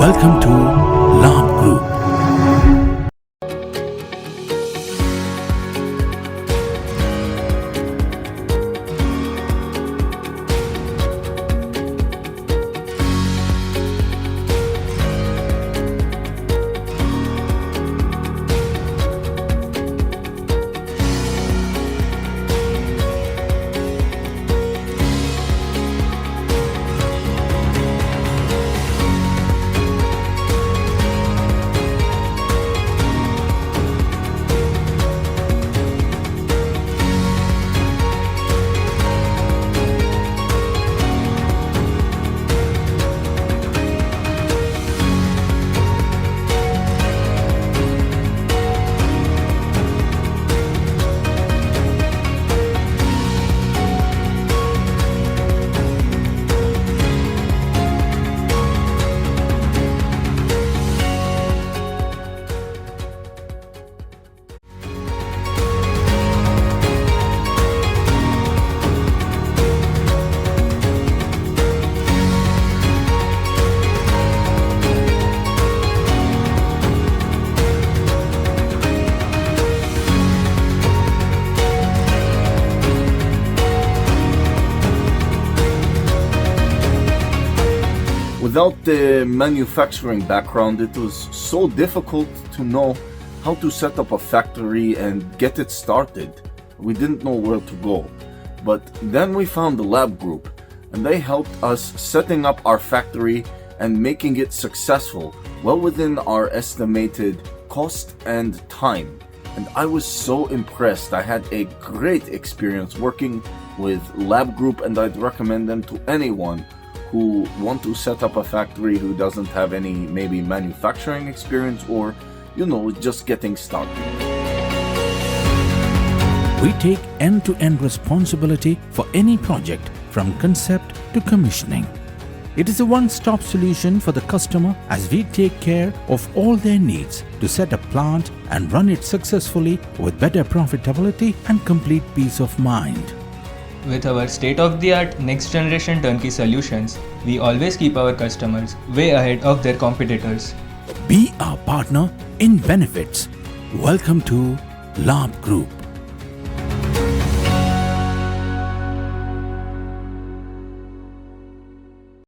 Welcome to Labh Group. Without the manufacturing background, it was so difficult to know how to set up a factory and get it started. We didn't know where to go. But then we found the Labh Group, and they helped us setting up our factory and making it successful, well within our estimated cost and time. And I was so impressed. I had a great experience working with Labh Group, and I'd recommend them to anyone who want to set up a factory who doesn't have any maybe manufacturing experience or, just getting started. We take end-to-end responsibility for any project from concept to commissioning. It is a one-stop solution for the customer as we take care of all their needs to set a plant and run it successfully with better profitability and complete peace of mind. With our state-of-the-art next-generation turnkey solutions, we always keep our customers way ahead of their competitors. Be our partner in benefits. Welcome to Labh Group.